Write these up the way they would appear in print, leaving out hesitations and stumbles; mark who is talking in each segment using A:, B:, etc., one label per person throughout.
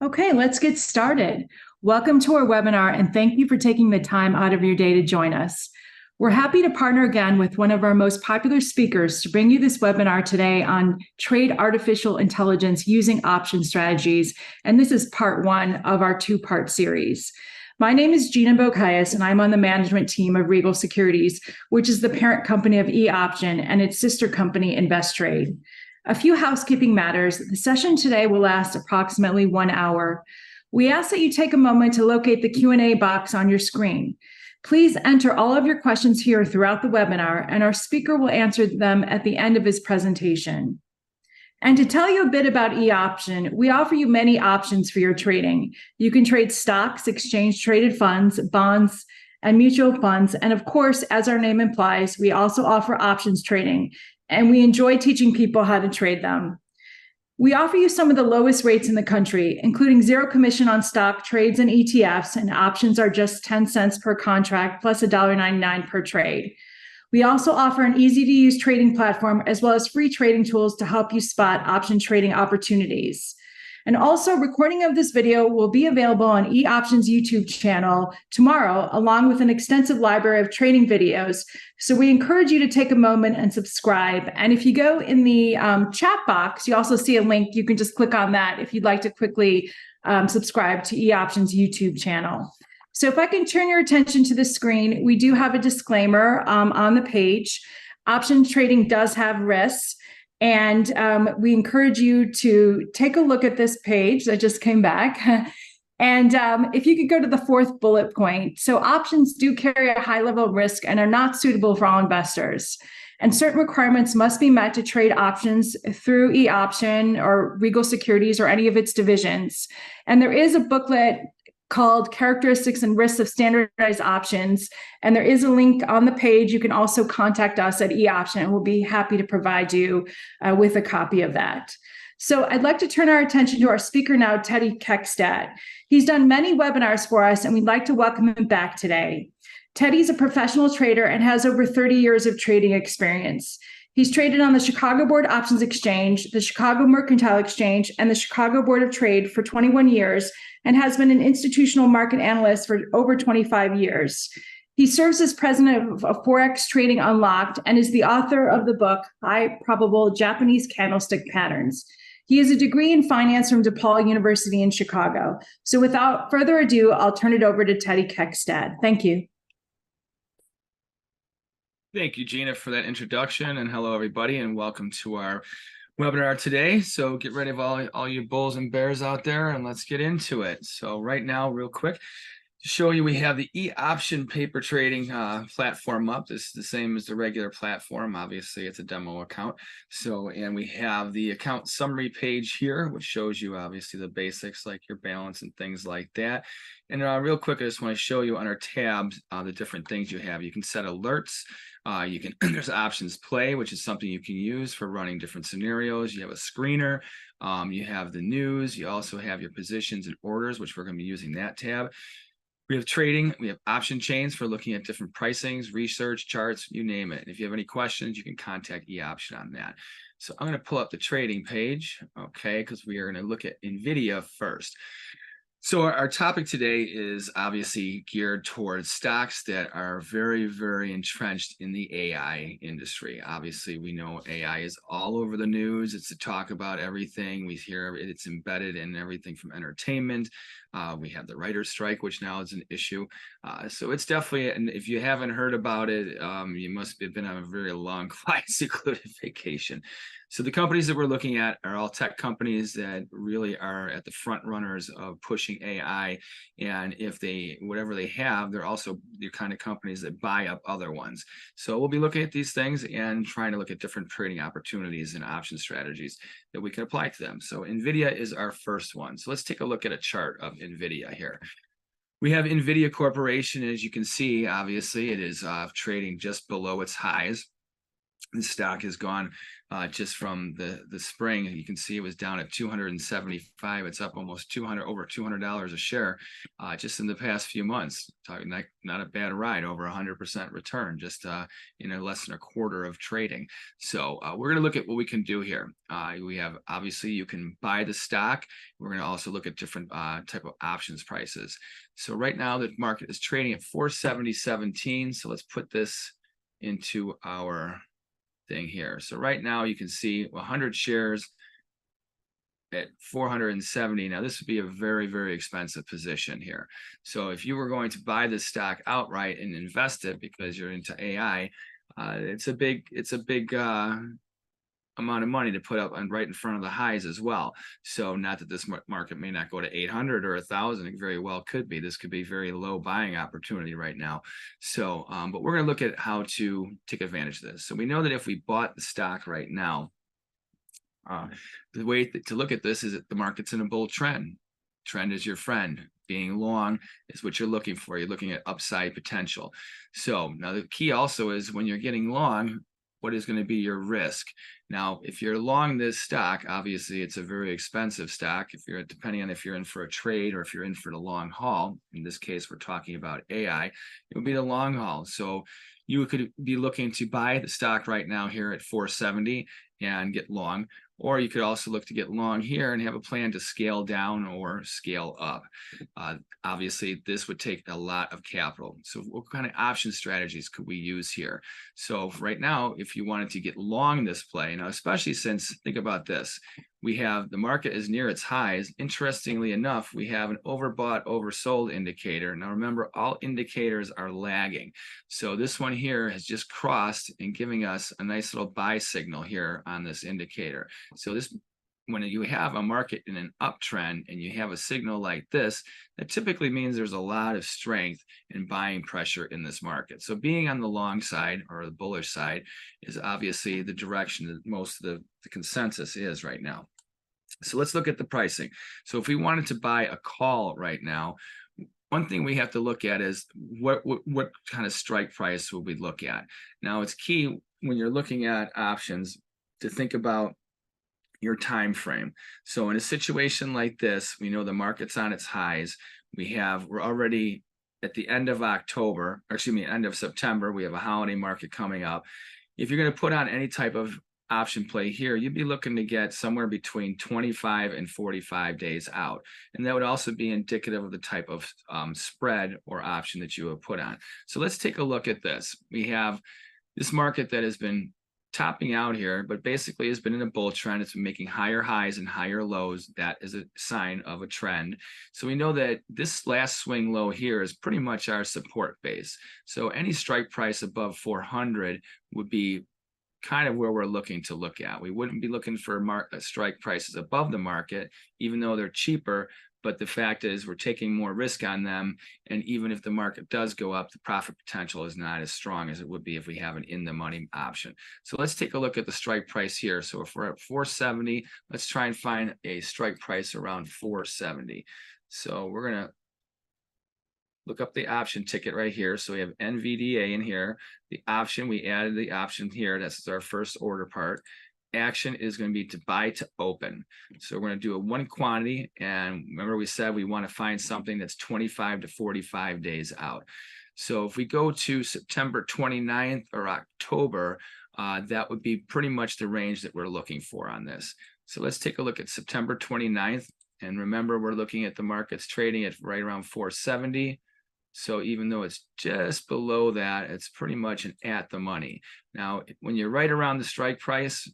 A: Okay, let's get started. Welcome to our webinar, and thank you for taking the time out of your day to join us. We're happy to partner again with one of our most popular speakers to bring you this webinar today on trade artificial intelligence using option strategies, and this is part one of our two-part series. My name is Gina Bocayas, and I'm on the management team of Regal Securities, which is the parent company of eOption and its sister company, InvestTrade. A few housekeeping matters. The session today will last approximately 1 hour. We ask that you take a moment to locate the Q&A box on your screen. Please enter all of your questions here throughout the webinar, and our speaker will answer them at the end of his presentation. And to tell you a bit about eOption, we offer you many options for your trading. You can trade stocks, exchange-traded funds, bonds, and mutual funds. And of course, as our name implies, we also offer options trading, and we enjoy teaching people how to trade them. We offer you some of the lowest rates in the country, including zero commission on stock trades and ETFs, and options are just 10 cents per contract plus $1.99 per trade. We also offer an easy-to-use trading platform as well as free trading tools to help you spot option trading opportunities. And also, recording of this video will be available on eOption's YouTube channel tomorrow, along with an extensive library of trading videos. So we encourage you to take a moment and subscribe. And if you go in the chat box, you also see a link. You can just click on that if you'd like to quickly subscribe to eOption's YouTube channel. So if I can turn your attention to the screen, we do have a disclaimer on the page. Option trading does have risks, and we encourage you to take a look at this page that just came back. And if you could go to the fourth bullet point. So options do carry a high level of risk and are not suitable for all investors. And certain requirements must be met to trade options through eOption or Regal Securities or any of its divisions. And there is a booklet called Characteristics and Risks of Standardized Options. And there is a link on the page. You can also contact us at eOption, and we'll be happy to provide you with a copy of that. So I'd like to turn our attention to our speaker now, Teddy Kekstadt. He's done many webinars for us, and we'd like to welcome him back today. Teddy's a professional trader and has over 30 years of trading experience. He's traded on the Chicago Board Options Exchange, the Chicago Mercantile Exchange, and the Chicago Board of Trade for 21 years, and has been an institutional market analyst for over 25 years. He serves as president of Forex Trading Unlocked and is the author of the book, High Probable Japanese Candlestick Patterns. He has a degree in finance from DePaul University in Chicago. So without further ado, I'll turn it over to Teddy Kekstadt. Thank you.
B: Thank you, Gina, for that introduction, and hello, everybody, and welcome to our webinar today. So get ready of all you bulls and bears out there, and let's get into it. So right now, real quick, to show you, we have the eOption paper trading platform up. This is the same as the regular platform. Obviously, it's a demo account. So, and we have the account summary page here, which shows you obviously the basics like your balance and things like that. And real quick, I just want to show you on our tabs the different things you have. You can set alerts. You can there's options play, which is something you can use for running different scenarios. You have a screener. You have the news. You also have your positions and orders, which we're going to be using that tab. We have trading. We have option chains for looking at different pricings, research, charts, you name it. And if you have any questions, you can contact eOption on that. So I'm going to pull up the trading page, okay, because we are going to look at Nvidia first. So our topic today is obviously geared towards stocks that are very, very entrenched in the AI industry. Obviously, we know AI is all over the news. It's to talk about everything. We hear it's embedded in everything from entertainment. We have the writer's strike, which now is an issue. So it's definitely, and if you haven't heard about it, you must have been on a very long, quiet, secluded vacation. So the companies that we're looking at are all tech companies that really are at the front runners of pushing AI. And if whatever they have, they're also the kind of companies that buy up other ones. So we'll be looking at these things and trying to look at different trading opportunities and option strategies that we can apply to them. So Nvidia is our first one. So let's take a look at a chart of Nvidia here. We have Nvidia Corporation. As you can see, obviously, it is trading just below its highs. The stock has gone just from the spring. You can see it was down at 275. It's up almost over $200 a share just in the past few months. Talking like not a bad ride, over 100% return just in less than a quarter of trading. So we're going to look at what we can do here. We have, obviously, you can buy the stock. We're going to also look at different type of options prices. So right now the market is trading at 470.17. So let's put this into our thing here. So right now you can see 100 shares at 470. Now this would be a very, very expensive position here. So if you were going to buy this stock outright and invest it because you're into AI, it's a big amount of money to put up right in front of the highs as well. So not that this market may not go to 800 or 1,000, it very well could be. This could be very low buying opportunity right now. So, but we're going to look at how to take advantage of this. So we know that if we bought the stock right now, the way to look at this is that the market's in a bull trend. Trend is your friend. Being long is what you're looking for. You're looking at upside potential. So now the key also is when you're getting long, what is going to be your risk? Now, if you're long this stock, obviously it's a very expensive stock. If you're, depending on if you're in for a trade or if you're in for the long haul, in this case, we're talking about AI, it would be the long haul. So you could be looking to buy the stock right now here at 470 and get long, or you could also look to get long here and have a plan to scale down or scale up. Obviously, this would take a lot of capital. So what kind of option strategies could we use here? So right now, if you wanted to get long this play, now especially since, think about this, we have the market is near its highs. Interestingly enough, we have an overbought, oversold indicator. Now remember, all indicators are lagging. So this one here has just crossed and giving us a nice little buy signal here on this indicator. So this, when you have a market in an uptrend and you have a signal like this, that typically means there's a lot of strength and buying pressure in this market. So being on the long side or the bullish side is obviously the direction that most of the consensus is right now. So let's look at the pricing. So if we wanted to buy a call right now, one thing we have to look at is what kind of strike price will we look at? Now it's key when you're looking at options to think about your time frame. So in a situation like this, we know the market's on its highs. We're already at the end of October, or excuse me, end of September. We have a holiday market coming up. If you're going to put on any type of option play here, you'd be looking to get somewhere between 25 and 45 days out. And that would also be indicative of the type of spread or option that you would put on. So let's take a look at this. We have this market that has been topping out here, but basically has been in a bull trend. It's been making higher highs and higher lows. That is a sign of a trend. So we know that this last swing low here is pretty much our support base. So any strike price above 400 would be kind of where we're looking to look at. We wouldn't be looking for strike prices above the market, even though they're cheaper. But the fact is we're taking more risk on them. And even if the market does go up, the profit potential is not as strong as it would be if we have an in-the-money option. So let's take a look at the strike price here. So if we're at 470, let's try and find a strike price around 470. So we're going to look up the option ticket right here. So we have Nvidia in here. The option, we added the option here. That's our first order part. Action is going to be to buy to open. So we're going to do a one quantity. And remember we said we want to find something that's 25 to 45 days out. So if we go to September 29th or October, that would be pretty much the range that we're looking for on this. So let's take a look at September 29th. And remember, we're looking at the markets trading at right around 470. So even though it's just below that, it's pretty much an at the money. Now, when you're right around the strike price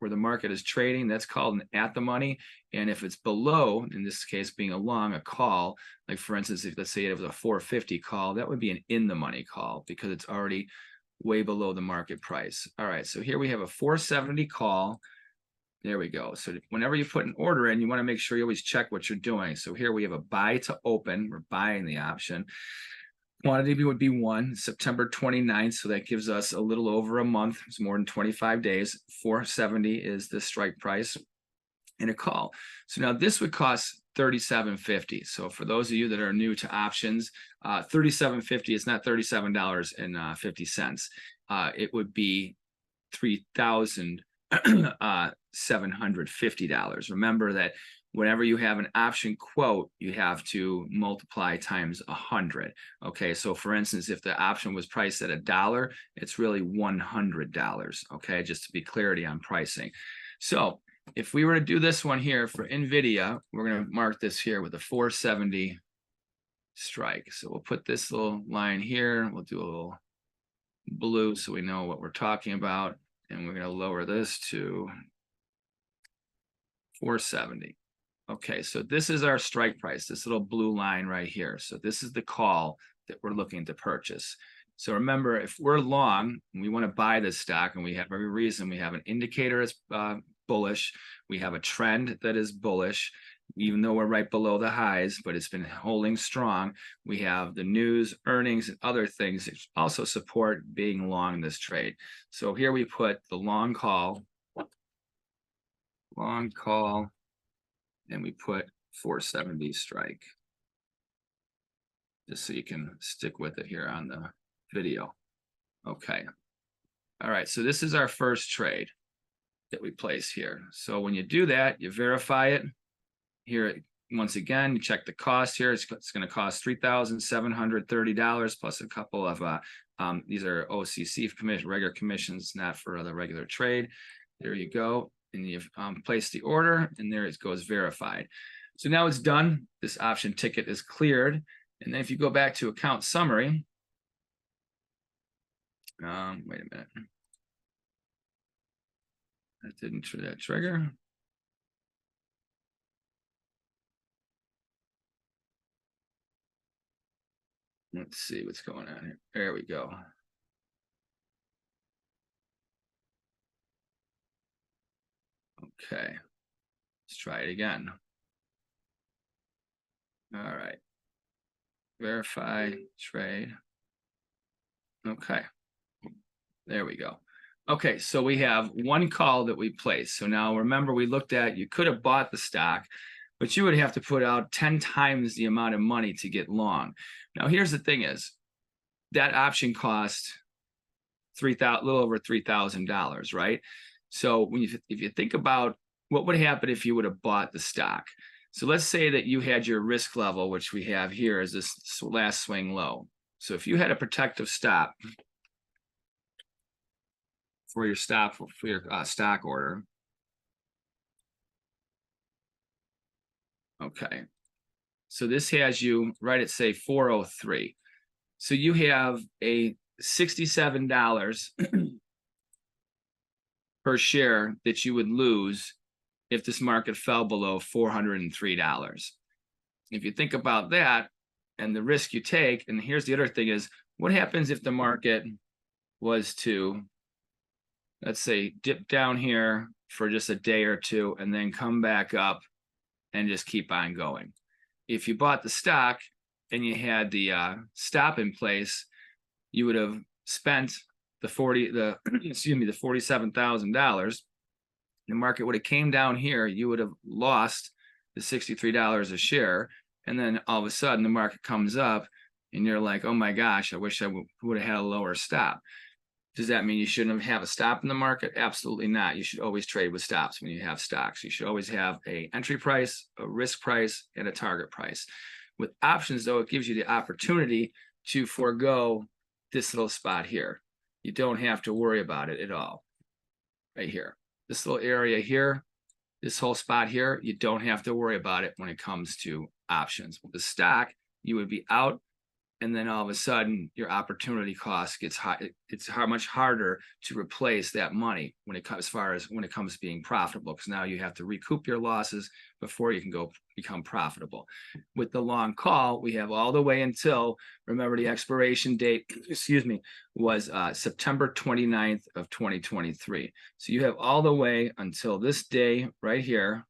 B: where the market is trading, that's called an at the money. And if it's below, in this case being a long, a call, like for instance, if let's say it was a 450 call, that would be an in the money call because it's already way below the market price. All right, so here we have a 470 call. There we go. So whenever you put an order in, you want to make sure you always check what you're doing. So here we have a buy to open. We're buying the option. Quantity would be 1, September 29th. So that gives us a little over a month. It's more than 25 days. 470 is the strike price in a call. So now this would cost $37.50. So for those of you that are new to options, $37.50 is not $37.50. It would be $3,750. Remember that whenever you have an option quote, you have to multiply times 100. Okay, so for instance, if the option was priced at $1, it's really $100. Okay, just to be clarity on pricing. So if we were to do this one here for Nvidia, we're going to mark this here with a 470 strike. So we'll put this little line here. We'll do a little blue so we know what we're talking about. And we're going to lower this to 470. Okay, so this is our strike price, this little blue line right here. So this is the call that we're looking to purchase. So remember, if we're long and we want to buy this stock, and we have every reason, we have an indicator that's bullish, we have a trend that is bullish, even though we're right below the highs, but it's been holding strong. We have the news, earnings, and other things that also support being long this trade. So here we put the long call, and we put 470 strike, just so you can stick with it here on the video. Okay. All right, so this is our first trade that we place here. So when you do that, you verify it. Here, once again, you check the cost here. It's going to cost $3,730 plus a couple of, these are OCC commission, regular commissions, not for the regular trade. There you go. And you've placed the order, and there it goes verified. So now it's done. This option ticket is cleared. And then if you go back to account summary, wait a minute. That didn't trigger. Let's see what's going on here. There we go. Okay, let's try it again. All right, verify trade. Okay, there we go. Okay, so we have one call that we placed. So now remember, we looked at, you could have bought the stock, but you would have to put out 10 times the amount of money to get long. Now, here's the thing is, that option cost a little over $3,000, right? So when if you think about what would happen if you would have bought the stock. So let's say that you had your risk level, which we have here is this last swing low. So if you had a protective stop for your stock order. Okay. So this has you right at, say, 403. So you have a $67 per share that you would lose if this market fell below $403. If you think about that and the risk you take, and here's the other thing is, what happens if the market was to, let's say, dip down here for just a day or two and then come back up and just keep on going? If you bought the stock and you had the stop in place, you would have spent the $47,000. The market would have came down here, you would have lost the $63 a share, and then all of a sudden the market comes up and you're like, oh my gosh, I wish I would have had a lower stop. Does that mean you shouldn't have a stop in the market? Absolutely not. You should always trade with stops when you have stocks. You should always have an entry price, a risk price, and a target price. With options, though, it gives you the opportunity to forego this little spot here. You don't have to worry about it at all. Right here. This little area here, this whole spot here, you don't have to worry about it when it comes to options. With the stock, you would be out, and then all of a sudden your opportunity cost gets high. It's much harder to replace that money when it comes, as far as when it comes to being profitable, because now you have to recoup your losses before you can go become profitable. With the long call, we have all the way until, remember, the expiration date, excuse me, was September 29th of 2023. So you have all the way until this day right here,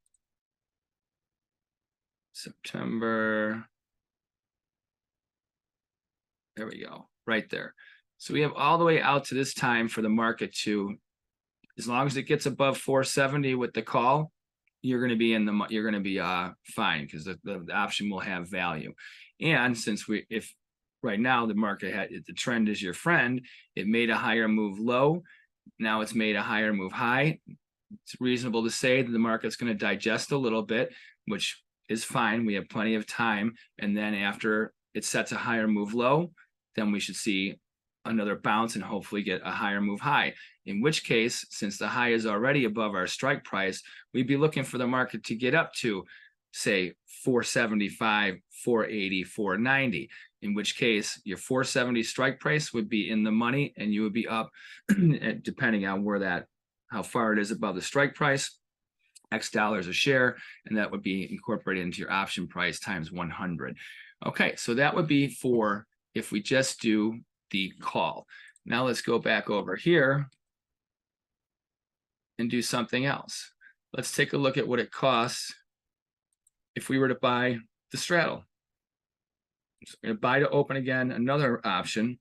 B: September. There we go, right there. So we have all the way out to this time for the market to, as long as it gets above 470 with the call, you're going to be fine, because the option will have value. And since if right now the market the trend is your friend, it made a higher move low, Now it's made a higher move high. It's reasonable to say that the market's going to digest a little bit, which is fine. We have plenty of time. And then after it sets a higher move low, then we should see another bounce and hopefully get a higher move high. In which case, since the high is already above our strike price, we'd be looking for the market to get up to, say, 475, 480, 490. In which case, your 470 strike price would be in the money, and you would be up, depending on how far it is above the strike price, X dollars a share, and that would be incorporated into your option price times 100. Okay, so that would be for if we just do the call. Now let's go back over here and do something else. Let's take a look at what it costs if we were to buy the straddle. So we're going to buy to open again, another option.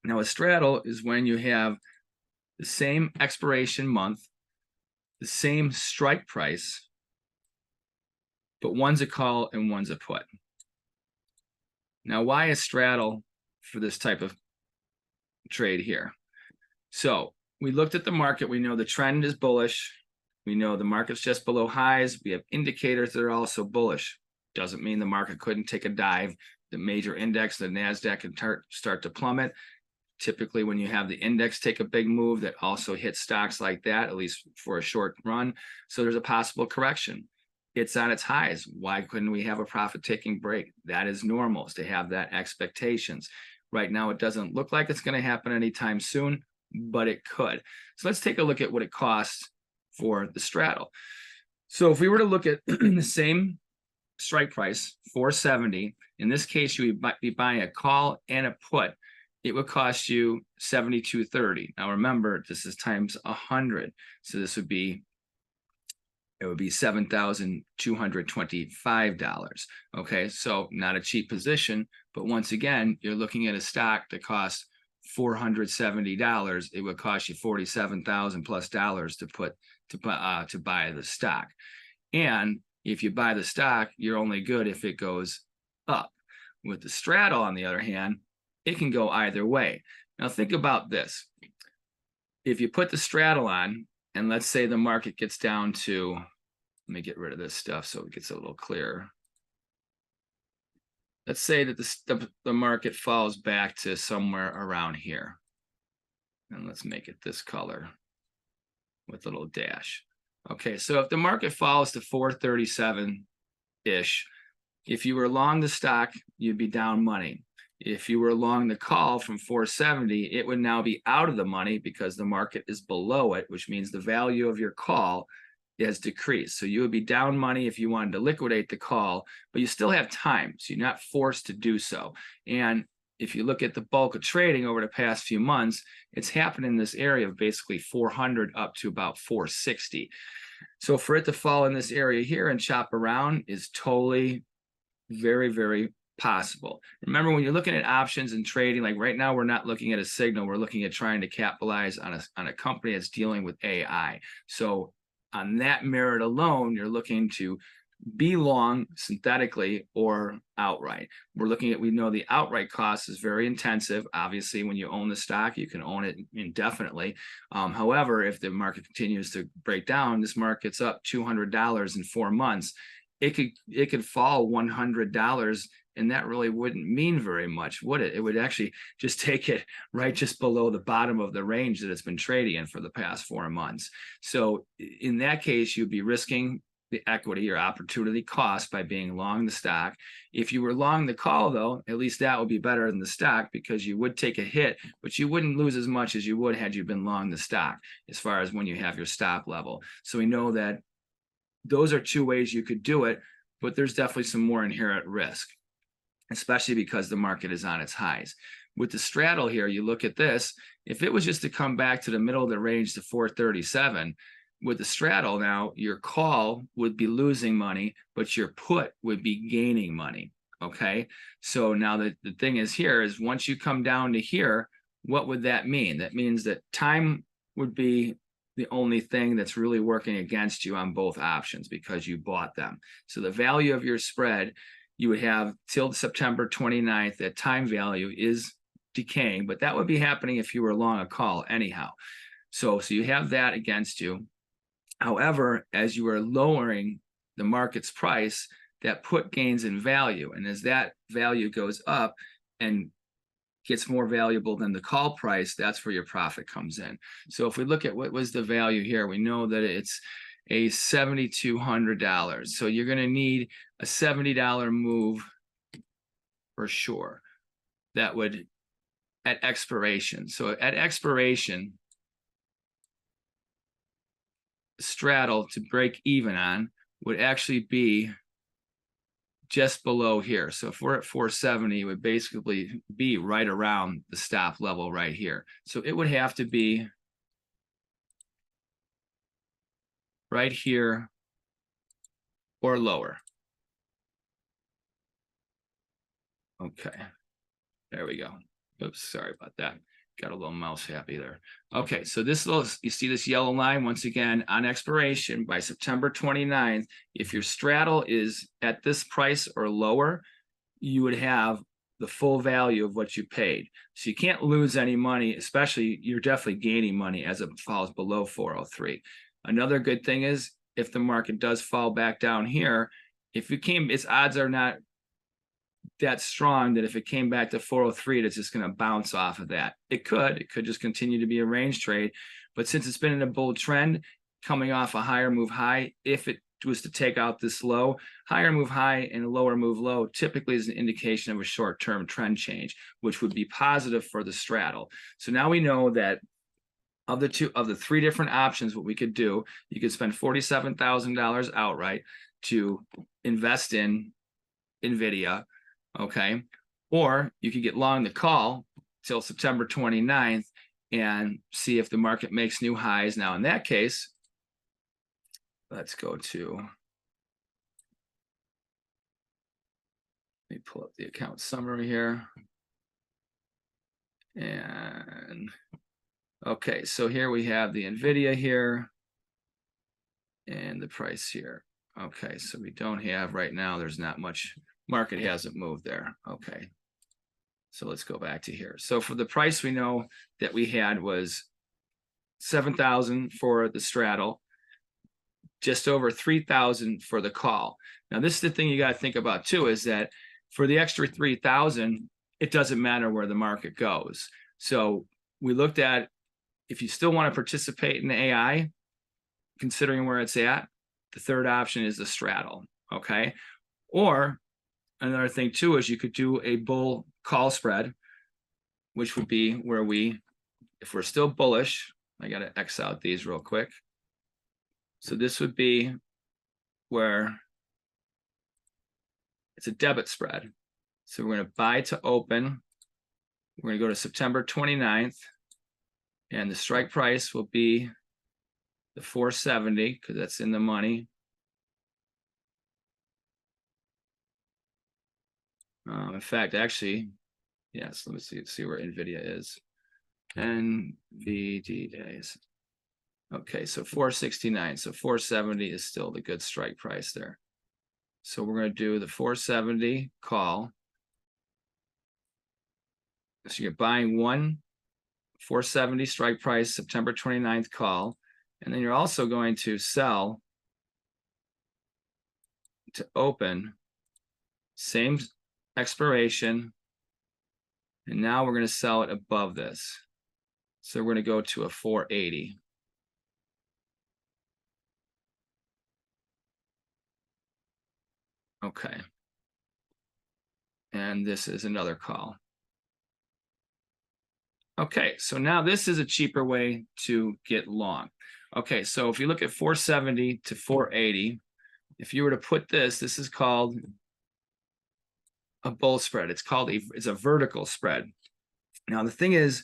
B: Now a straddle is when you have the same expiration month, the same strike price, but one's a call and one's a put. Now, why a straddle for this type of trade here? So we looked at the market. We know the trend is bullish. We know the market's just below highs. We have indicators that are also bullish. Doesn't mean the market couldn't take a dive. The major index, the NASDAQ, can start to plummet. Typically, when you have the index take a big move, that also hits stocks like that, at least for a short run. So there's a possible correction. It's on its highs. Why couldn't we have a profit-taking break? That is normal, is to have that expectations. Right now, it doesn't look like it's going to happen anytime soon, but it could. So let's take a look at what it costs for the straddle. So if we were to look at the same strike price, 470, in this case, you would be buying a call and a put. It would cost you $72.30. Now remember, this is times 100. So this would be, it would be $7,225. Okay, so not a cheap position, but once again, you're looking at a stock that costs $470. It would cost you $47,000 plus to buy the stock. And if you buy the stock, you're only good if it goes up. With the straddle, on the other hand, it can go either way. Now think about this. If you put the straddle on, and let's say the market gets down to, let me get rid of this stuff so it gets a little clearer. Let's say that the market falls back to somewhere around here. And let's make it this color with a little dash. Okay, so if the market falls to 437-ish, if you were long the stock, you'd be down money. If you were long the call from 470, it would now be out of the money because the market is below it, which means the value of your call has decreased. So you would be down money if you wanted to liquidate the call, but you still have time, so you're not forced to do so. And if you look at the bulk of trading over the past few months, it's happened in this area of basically 400 up to about 460. So for it to fall in this area here and chop around is totally very, very possible. Remember, when you're looking at options and trading, like right now, we're not looking at a signal. We're looking at trying to capitalize on a company that's dealing with AI. So on that merit alone, you're looking to be long synthetically or outright. We know the outright cost is very intensive. Obviously, when you own the stock, you can own it indefinitely. However, if the market continues to break down, this market's up $200 in 4 months. It could fall $100, and that really wouldn't mean very much, would it? It would actually just take it right just below the bottom of the range that it's been trading in for the past 4 months. So in that case, you'd be risking the equity or opportunity cost by being long the stock. If you were long the call, though, at least that would be better than the stock, because you would take a hit, but you wouldn't lose as much as you would had you been long the stock, as far as when you have your stop level. So we know that those are two ways you could do it, but there's definitely some more inherent risk, especially because the market is on its highs. With the straddle here, you look at this, if it was just to come back to the middle of the range to 437, with the straddle now, your call would be losing money, but your put would be gaining money, okay? So now the thing is here is once you come down to here, what would that mean? That means that time would be the only thing that's really working against you on both options because you bought them. So the value of your spread, you would have till September 29th, that time value is decaying, but that would be happening if you were long a call anyhow. So you have that against you. However, as you are lowering the market's price, that put gains in value. And as that value goes up and gets more valuable than the call price, that's where your profit comes in. So if we look at what was the value here, we know that it's a $7,200. So you're going to need a $70 move for sure. That would at expiration. So at expiration, straddle to break even on would actually be just below here. So if we're at 470, it would basically be right around the stop level right here. So it would have to be right here or lower. Okay, there we go. Oops, sorry about that. Got a little mouse happy there. Okay, so this little, you see this yellow line once again on expiration by September 29th. If your straddle is at this price or lower, you would have the full value of what you paid. So you can't lose any money, especially you're definitely gaining money as it falls below 403. Another good thing is if the market does fall back down here, if it came, its odds are not that strong that if it came back to 403, it's just going to bounce off of that. It could just continue to be a range trade. But since it's been in a bull trend coming off a higher move high, if it was to take out this low, higher move high and a lower move low typically is an indication of a short-term trend change, which would be positive for the straddle. So now we know that of the three different options, what we could do, you could spend $47,000 outright to invest in Nvidia. Okay, or you could get long the call till September 29th and see if the market makes new highs. Now, in that case, let's go to, let me pull up the account summary here. And okay, so here we have the Nvidia here and the price here. Okay, so we don't have right now, there's not much, market hasn't moved there. Okay, so let's go back to here. So for the price we know that we had was 7,000 for the straddle, just over 3,000 for the call. Now this is the thing you got to think about too, is that for the extra 3,000, it doesn't matter where the market goes. So we looked at, if you still want to participate in the AI, considering where it's at, the third option is the straddle. Okay, or another thing too is you could do a bull call spread, which would be where we, if we're still bullish, I got to X out these real quick. So this would be where it's a debit spread. So we're going to buy to open. We're going to go to September 29th, and the strike price will be the 470 because that's in the money. In fact, actually, yes, let me see where Nvidia is. NVD days. Okay, so 469. So 470 is still the good strike price there. So we're going to do the 470 call. So you're buying one 470 strike price, September 29th call. And then you're also going to sell to open, same expiration. And now we're going to sell it above this. So we're going to go to a 480. Okay. And this is another call. Okay, so now this is a cheaper way to get long. Okay, so if you look at 470 to 480, if you were to put this is called a bull spread. It's called it's a vertical spread. Now the thing is,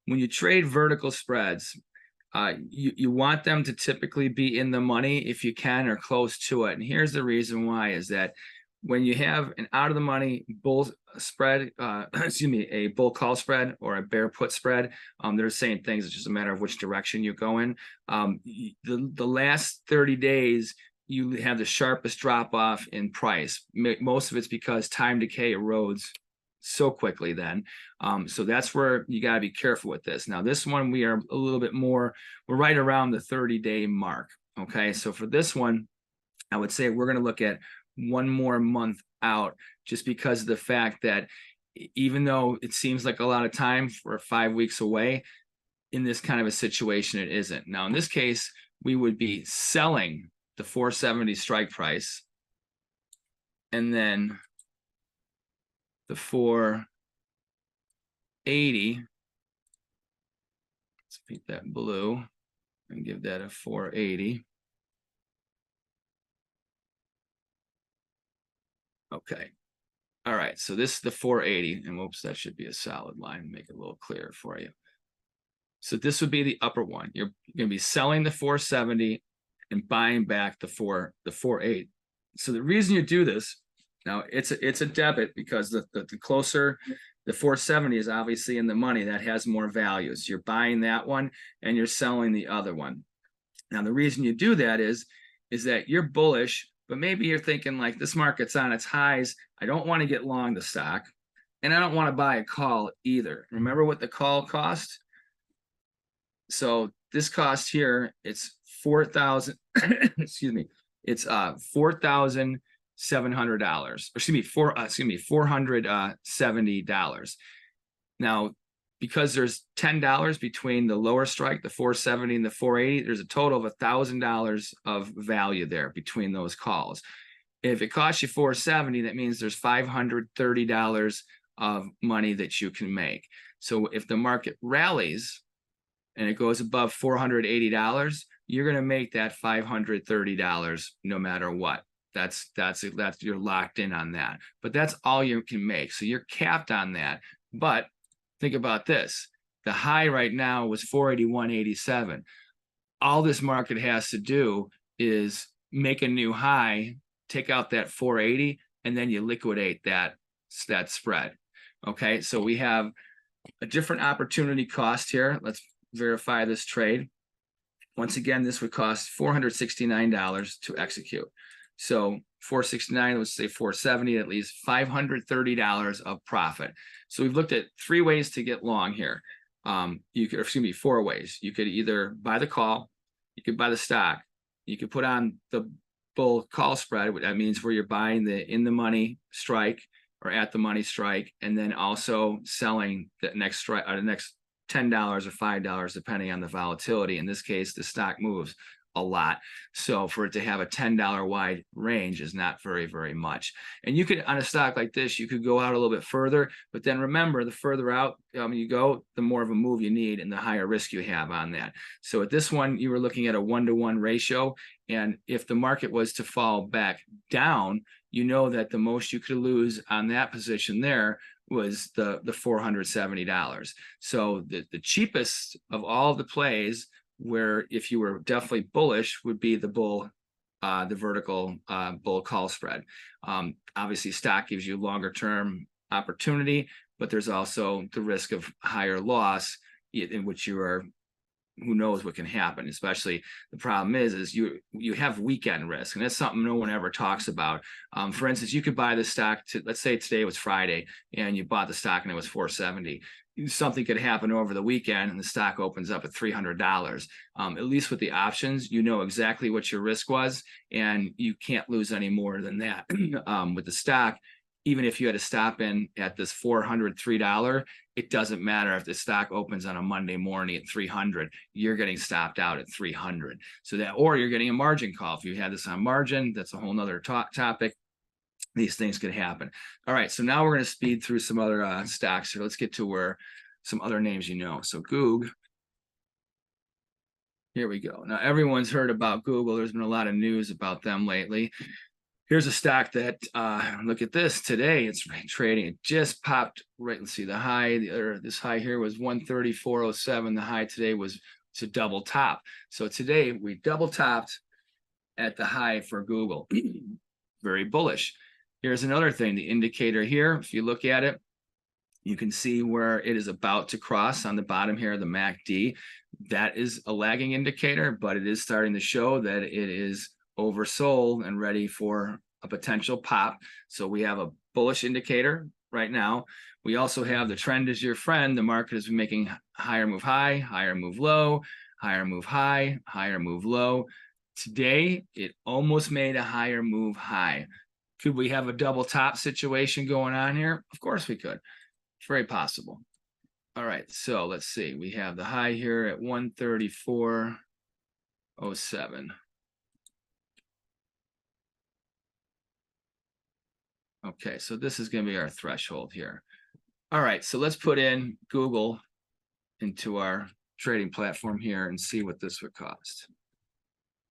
B: when you trade vertical spreads, you want them to typically be in the money if you can or close to it. And here's the reason why, is that when you have an out of the money bull spread, a bull call spread or a bear put spread, they're the same things. It's just a matter of which direction you go in. The last 30 days, you have the sharpest drop off in price. Most of it's because time decay erodes so quickly then. So that's where you got to be careful with this. Now, this one, we are a little bit more, we're right around the 30-day mark. Okay, so for this one, I would say we're going to look at one more month out, just because of the fact that even though it seems like a lot of time for 5 weeks away, in this kind of a situation, it isn't. Now, in this case, we would be selling the 470 strike price, and then the 480, let's beat that blue and give that a 480. Okay. All right. So this is the 480, and whoops, that should be a solid line. Make it a little clearer for you. So this would be the upper one. You're going to be selling the 470 and buying back the 480. So the reason you do this, now it's a debit, because the closer, the 470 is obviously in the money, that has more value. So you're buying that one and you're selling the other one. Now the reason you do that is that you're bullish, but maybe you're thinking like, this market's on its highs. I don't want to get long the stock, and I don't want to buy a call either. Remember what the call cost? So this cost here, it's 4,000, excuse me, it's $4,700, $470. Now, because there's $10 between the lower strike, the 470 and the 480, there's a total of $1,000 of value there between those calls. If it costs you 470, that means there's $530 of money that you can make. So if the market rallies and it goes above $480, you're going to make that $530 no matter what. That's you're locked in on that. But that's all you can make. So you're capped on that. But think about this. The high right now was 481.87. All this market has to do is make a new high, take out that 480, and then you liquidate that spread. Okay, so we have a different opportunity cost here. Let's verify this trade. Once again, this would cost $469 to execute. So 469, let's say 470, at least $530 of profit. So we've looked at 3 ways to get long here. You could, excuse me, 4 ways. You could either buy the call, you could buy the stock, you could put on the bull call spread. That means where you're buying the in the money strike or at the money strike, and then also selling the next strike, or the next $10 or $5, depending on the volatility. In this case, the stock moves a lot. So for it to have a $10 wide range is not very, very much. And you could, on a stock like this, you could go out a little bit further, but then remember, the further out you go, the more of a move you need and the higher risk you have on that. So at this one, you were looking at a 1-to-1 ratio. And if the market was to fall back down, you know that the most you could lose on that position there was the $470. So the cheapest of all the plays, where if you were definitely bullish, would be the vertical bull call spread. Obviously, stock gives you longer term opportunity, but there's also the risk of higher loss, in which you are, who knows what can happen. Especially, the problem is you have weekend risk, and that's something no one ever talks about. For instance, you could buy the stock to, let's say today was Friday, and you bought the stock and it was 470. Something could happen over the weekend and the stock opens up at $300. At least with the options, you know exactly what your risk was, and you can't lose any more than that. With the stock, even if you had to stop in at this $403, it doesn't matter if the stock opens on a Monday morning at 300, you're getting stopped out at 300. So that, or you're getting a margin call. If you had this on margin, that's a whole nother topic. These things could happen. All right, so now we're going to speed through some other stocks here. Let's get to where some other names you know. So Goog, here we go. Now everyone's heard about Google. There's been a lot of news about them lately. Here's a stock that, look at this today. It's trading. It just popped right. Let's see, the high, this high here was 134.07. The high today was to double top. So today we double topped at the high for Google. Very bullish. Here's another thing, the indicator here. If you look at it, you can see where it is about to cross on the bottom here, the MACD. That is a lagging indicator, but it is starting to show that it is oversold and ready for a potential pop. So we have a bullish indicator right now. We also have the trend is your friend. The market has been making higher move high, higher move low, higher move high, higher move low. Today, it almost made a higher move high. Could we have a double top situation going on here? Of course we could. It's very possible. All right, so let's see. We have the high here at 134.07. Okay, so this is going to be our threshold here. All right, so let's put in Google into our trading platform here and see what this would cost.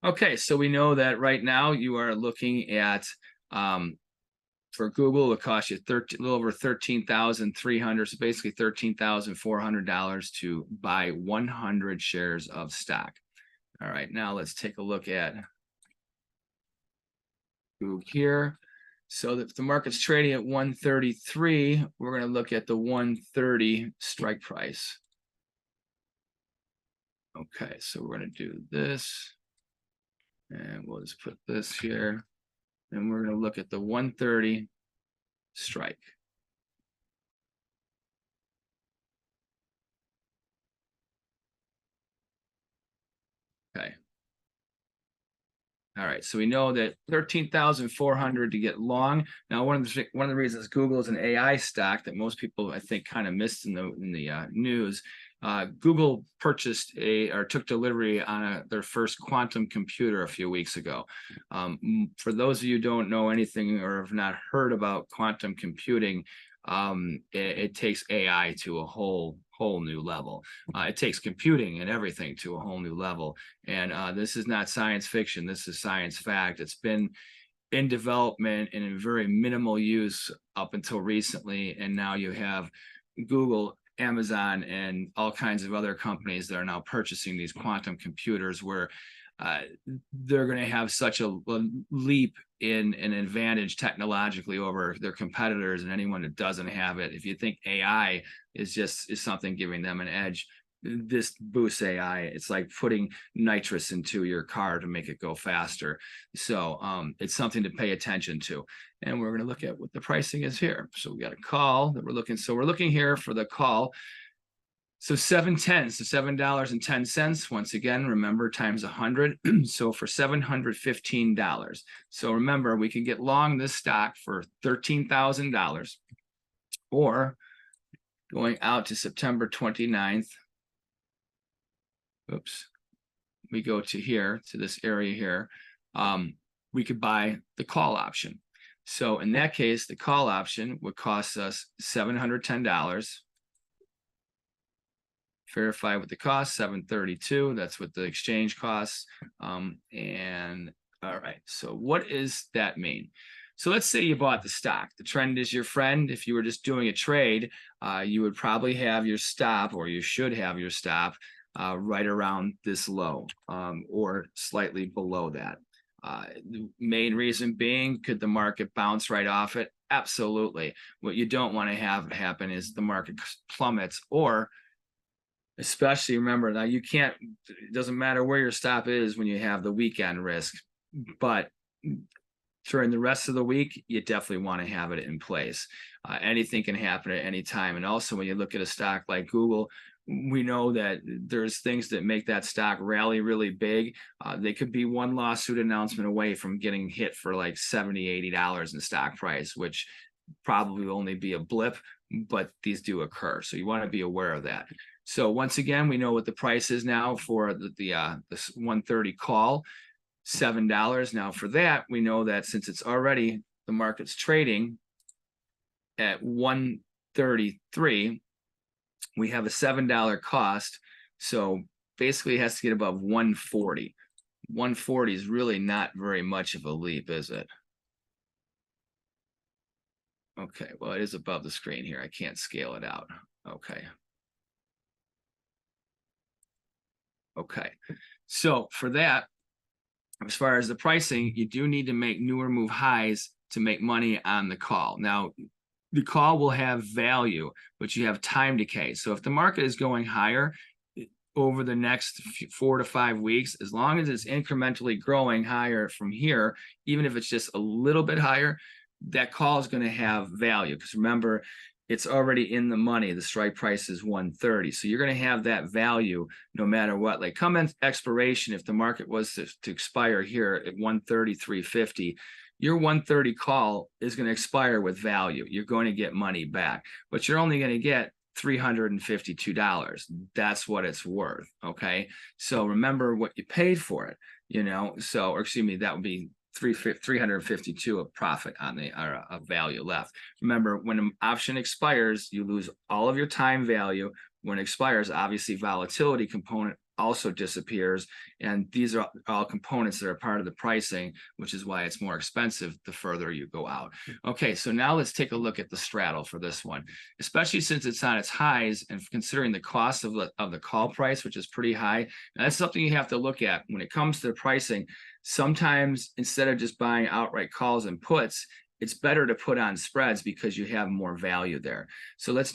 B: Okay, so we know that right now you are looking at for Google, it would cost you a little over $13,300, so basically $13,400 to buy 100 shares of stock. All right, now let's take a look at Google here. So if the market's trading at 133, we're going to look at the 130 strike price. Okay, so we're going to do this, and we'll just put this here, and we're going to look at the 130 strike. Okay. All right, so we know that 13,400 to get long. Now, one of the reasons Google is an AI stock that most people I think kind of missed in the news. Google purchased or took delivery on their first quantum computer a few weeks ago. For those of you who don't know anything or have not heard about quantum computing, it takes AI to a whole new level. It takes computing and everything to a whole new level. And this is not science fiction. This is science fact. It's been in development and in very minimal use up until recently. And now you have Google, Amazon, and all kinds of other companies that are now purchasing these quantum computers where they're going to have such a leap in an advantage technologically over their competitors and anyone that doesn't have it. If you think AI is something giving them an edge, this boosts AI. It's like putting nitrous into your car to make it go faster. So it's something to pay attention to. And we're going to look at what the pricing is here. So we got a call that we're looking. So we're looking here for the call. So 710, so $7.10. Once again, remember times 100. So for $715. So remember, we can get long this stock for $13,000, or going out to September 29th. Oops. We go to here, to this area here. We could buy the call option. So in that case, the call option would cost us $710. Verify with the cost, $732. That's what the exchange costs. And all right, so what does that mean? So let's say you bought the stock. The trend is your friend. If you were just doing a trade, you would probably have your stop, or you should have your stop right around this low, or slightly below that. The main reason being, could the market bounce right off it? Absolutely. What you don't want to have happen is the market plummets, or especially remember, now you can't, it doesn't matter where your stop is when you have the weekend risk, but during the rest of the week, you definitely want to have it in place. Anything can happen at any time. And also when you look at a stock like Google, we know that there's things that make that stock rally really big. They could be one lawsuit announcement away from getting hit for like $70, $80 in stock price, which probably will only be a blip, but these do occur. So you want to be aware of that. So once again, we know what the price is now for the 130 call, $7. Now for that, we know that since it's already, the market's trading at 133, we have a $7 cost. So basically it has to get above 140. 140 is really not very much of a leap, is it? Okay, well, it is above the screen here. I can't scale it out. Okay. Okay, so for that, as far as the pricing, you do need to make newer move highs to make money on the call. Now, the call will have value, but you have time decay. So if the market is going higher over the next 4 to 5 weeks, as long as it's incrementally growing higher from here, even if it's just a little bit higher, that call is going to have value, because remember, it's already in the money. The strike price is 130. So you're going to have that value no matter what. Like come in expiration, if the market was to expire here at 133.50, your 130 call is going to expire with value. You're going to get money back, but you're only going to get $352. That's what it's worth. Okay. So remember what you paid for it, you know, so, or excuse me, that would be 352 of profit on the of value left. Remember, when an option expires, you lose all of your time value. When it expires, obviously volatility component also disappears, and these are all components that are part of the pricing, which is why it's more expensive the further you go out. Okay, so now let's take a look at the straddle for this one, especially since it's on its highs, and considering the cost of the call price, which is pretty high. Now, that's something you have to look at when it comes to the pricing. Sometimes instead of just buying outright calls and puts, it's better to put on spreads because you have more value there. So let's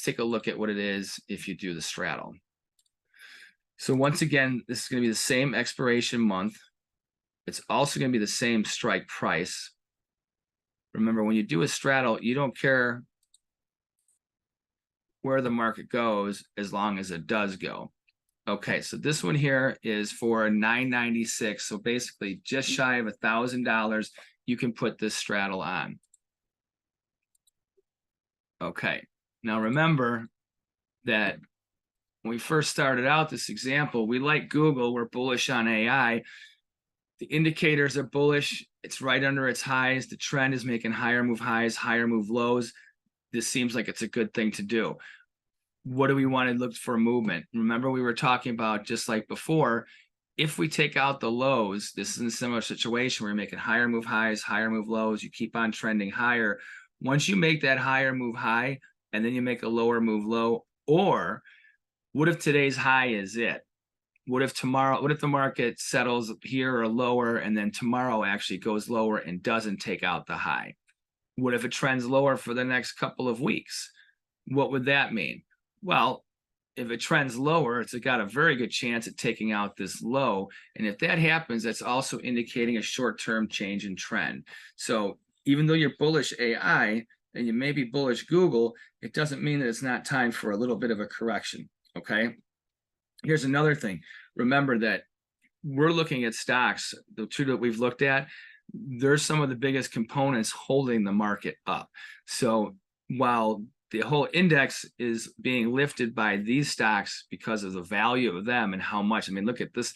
B: take a look at what it is if you do the straddle. So once again, this is going to be the same expiration month. It's also going to be the same strike price. Remember, when you do a straddle, you don't care where the market goes as long as it does go. Okay, so this one here is for $996. So basically just shy of $1,000, you can put this straddle on. Okay, now remember that when we first started out this example, we like Google, we're bullish on AI. The indicators are bullish. It's right under its highs. The trend is making higher move highs, higher move lows. This seems like it's a good thing to do. What do we want to look for movement? Remember, we were talking about, just like before, if we take out the lows, this is a similar situation where you're making higher move highs, higher move lows, you keep on trending higher. Once you make that higher move high and then you make a lower move low, or what if today's high is it? What if tomorrow, what if the market settles here or lower and then tomorrow actually goes lower and doesn't take out the high? What if it trends lower for the next couple of weeks? What would that mean? Well, if it trends lower, it's got a very good chance at taking out this low. And if that happens, that's also indicating a short-term change in trend. So even though you're bullish AI and you may be bullish Google, it doesn't mean that it's not time for a little bit of a correction. Okay. Here's another thing. Remember that we're looking at stocks, the two that we've looked at, they're some of the biggest components holding the market up. So while the whole index is being lifted by these stocks because of the value of them and how much, I mean, look at this,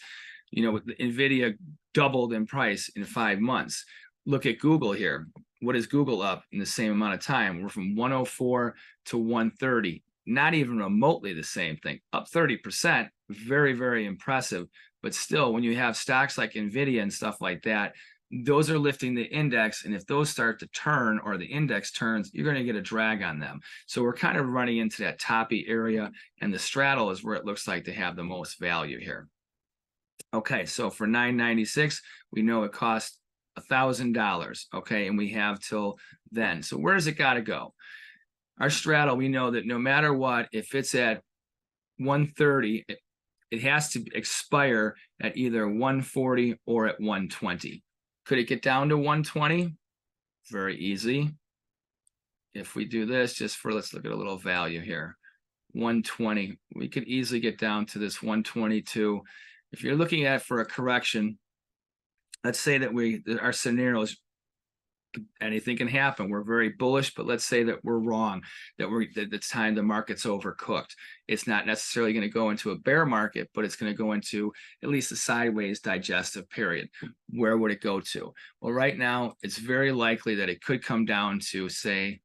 B: you know, Nvidia doubled in price in 5 months. Look at Google here. What is Google up in the same amount of time? We're from 104 to 130. Not even remotely the same thing, up 30%, very, very impressive. But still, when you have stocks like Nvidia and stuff like that, those are lifting the index. And if those start to turn or the index turns, you're going to get a drag on them. So we're kind of running into that toppy area, and the straddle is where it looks like to have the most value here. Okay, so for $996, we know it costs $1,000. Okay, and we have till then. So where does it got to go? Our straddle, we know that no matter what, if it's at 130, it has to expire at either 140 or at 120. Could it get down to 120? Very easy. If we do this, just for, let's look at a little value here. 120, we could easily get down to this 122. If you're looking at for a correction, let's say that our scenario is, anything can happen. We're very bullish, but let's say that we're wrong, that it's time the market's overcooked. It's not necessarily going to go into a bear market, but it's going to go into at least a sideways digestive period. Where would it go to? Well, right now, it's very likely that it could come down to, say,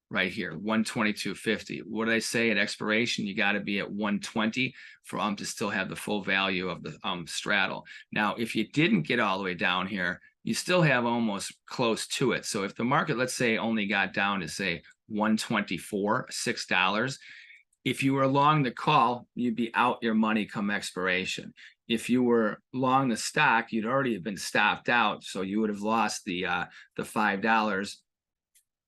B: right here, 122.50. What did I say at expiration? You got to be at 120 for to still have the full value of the straddle. Now, if you didn't get all the way down here, you still have almost close to it. So if the market, let's say, only got down to, say, 124, $6, if you were long the call, you'd be out your money come expiration. If you were long the stock, you'd already have been stopped out, so you would have lost the $5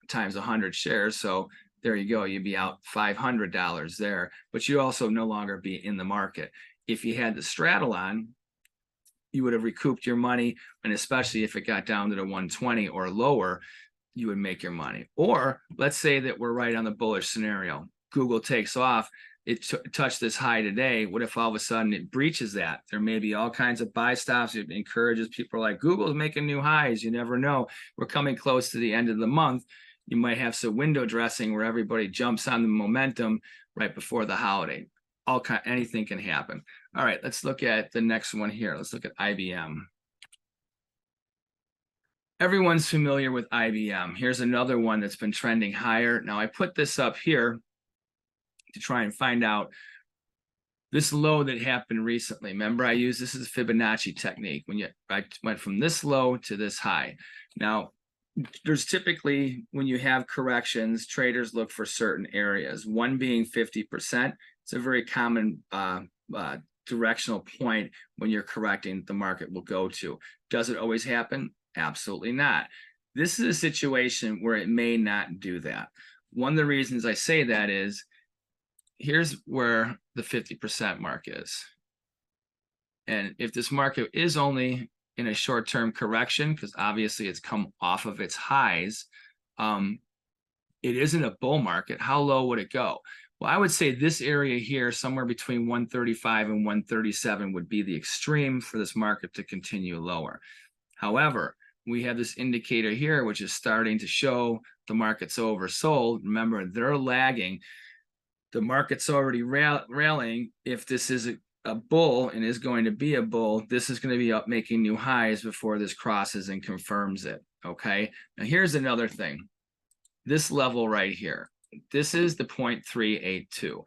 B: times 100 shares. So there you go, you'd be out $500 there, but you also no longer be in the market. If you had the straddle on, you would have recouped your money, and especially if it got down to the 120 or lower, you would make your money. Or let's say that we're right on the bullish scenario. Google takes off. It touched this high today. What if all of a sudden it breaches that? There may be all kinds of buy stops. It encourages people like Google's making new highs. You never know. We're coming close to the end of the month. You might have some window dressing where everybody jumps on the momentum right before the holiday. Anything can happen. All right, let's look at the next one here. Let's look at IBM. Everyone's familiar with IBM. Here's another one that's been trending higher. Now I put this up here to try and find out this low that happened recently. Remember, I used this as a Fibonacci technique when I went from this low to this high. Now, there's typically, when you have corrections, traders look for certain areas. One being 50%. It's a very common directional point when you're correcting the market will go to. Does it always happen? Absolutely not. This is a situation where it may not do that. One of the reasons I say that is, here's where the 50% mark is. And if this market is only in a short-term correction, because obviously it's come off of its highs, it isn't a bull market. How low would it go? Well, I would say this area here, somewhere between 135 and 137 would be the extreme for this market to continue lower. However, we have this indicator here, which is starting to show the market's oversold. Remember, they're lagging. The market's already rallying. If this is a bull and is going to be a bull, this is going to be up making new highs before this crosses and confirms it. Okay. Now here's another thing. This level right here, this is the 0.382.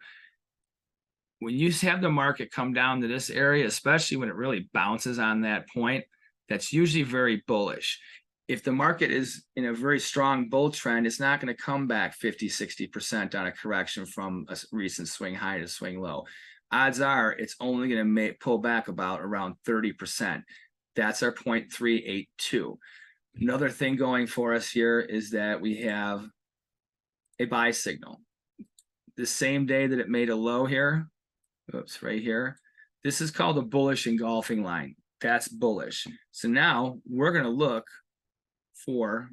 B: When you have the market come down to this area, especially when it really bounces on that point, that's usually very bullish. If the market is in a very strong bull trend, it's not going to come back 50, 60% on a correction from a recent swing high to swing low. Odds are it's only going to pull back about around 30%. That's our 0.382. Another thing going for us here is that we have a buy signal. The same day that it made a low here, oops, right here, this is called a bullish engulfing line. That's bullish. So now we're going to look for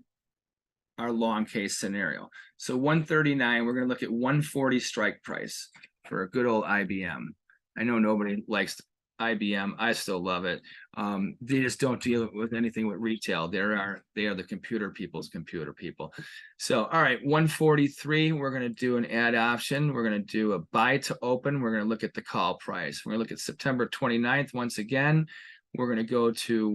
B: our long case scenario. So 139, we're going to look at 140 strike price for a good old IBM. I know nobody likes IBM. I still love it. They just don't deal with anything with retail. They are the computer people's computer people. So, all right, 143, we're going to do an add option. We're going to do a buy to open. We're going to look at the call price. We're going to look at September 29th once again. We're going to go to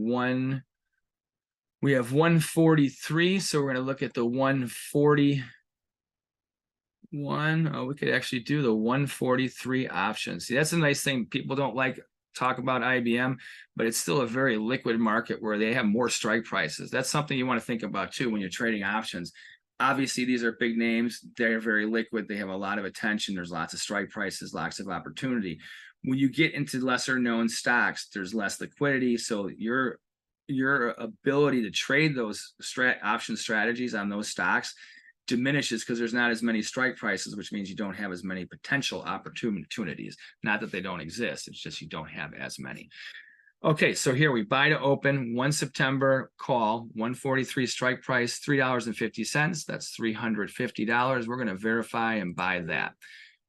B: we have 143, so we're going to look at the 141. Oh, we could actually do the 143 option. See, that's a nice thing. People don't like talk about IBM, but it's still a very liquid market where they have more strike prices. That's something you want to think about too when you're trading options. Obviously, these are big names. They're very liquid. They have a lot of attention. There's lots of strike prices, lots of opportunity. When you get into lesser known stocks, there's less liquidity. So your ability to trade those option strategies on those stocks diminishes because there's not as many strike prices, which means you don't have as many potential opportunities. Not that they don't exist, it's just you don't have as many. Okay, so here we buy to open, 1 September call, 143 strike price, $3.50. That's $350. We're going to verify and buy that.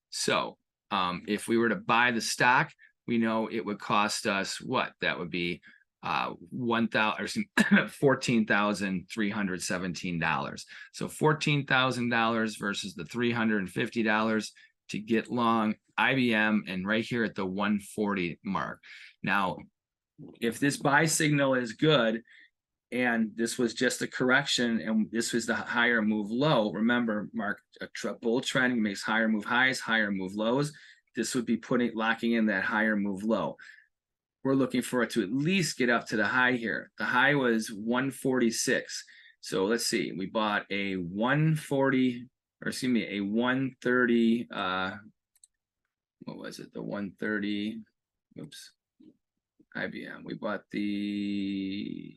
B: So if we were to buy the stock, we know it would cost us what? That would be $14,317. So $14,000 versus the $350 to get long IBM, and right here at the 140 mark. Now, if this buy signal is good and this was just a correction and this was the higher move low, remember, Mark, a bull trend makes higher move highs, higher move lows. This would be locking in that higher move low. We're looking for it to at least get up to the high here. The high was 146. So let's see, we bought a 130, what was it? The 130, oops, IBM. We bought the